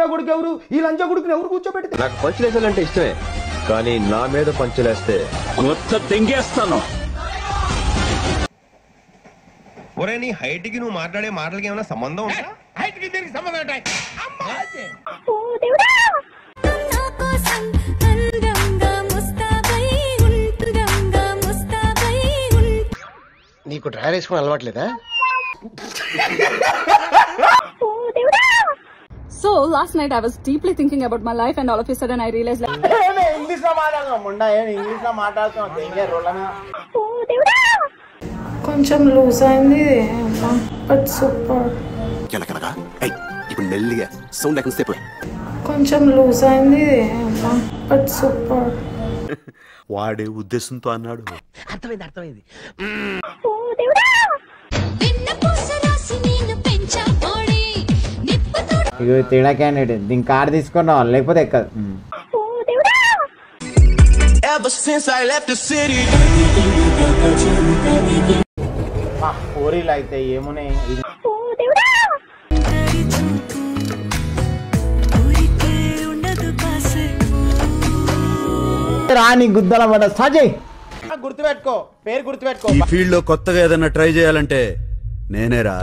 లంజా కొడుకు ఎవరు? ఈ లంజా కొడుకుని ఎవరు కూర్చోబెట్టి? నాకు పంచులేసాలంటే ఇష్టమే, కానీ నా మీద పంచులేస్తే మొత్తం తెంగేస్తాను. ఒరే నీ హైట్ కి నువ్వు మాట్లాడే మాటలకి ఏమైనా సంబంధం ఉందా? హైట్ కి దీనికి సంబంధం ఉంటాయి. నీకు డ్రైవర్ వేసుకుని అలవాట్లేదా? So last night I was deeply thinking about my life and all of a sudden I realized like English లో మాట్లాడతాం ముండా, ఇంగ్లీష్ లో మాట్లాడుతాం. కొంచెం లూజ్ అయింది బట్ సూపర్. ఇప్పుడు మెల్లిగా సౌండ్ లేకుండా స్టెప్. కొంచెం లూజ్ అయింది బట్ సూపర్. వాడే ఉద్దేశంతో అన్నాడు. అర్థమైంది. ఇగో తేడా క్యాండిడేట్, దీని కార్ తీసుకున్నావు లేకపోతే ఎక్కదు. కోరీలు అయితే ఏమున్నాయి రాని గుద్దల పడ సజయ్. గుర్తుపెట్టుకో, పేరు గుర్తుపెట్టుకో. ఈ ఫీల్డ్ లో కొత్తగా ఏదైనా ట్రై చేయాలంటే నేనేరా.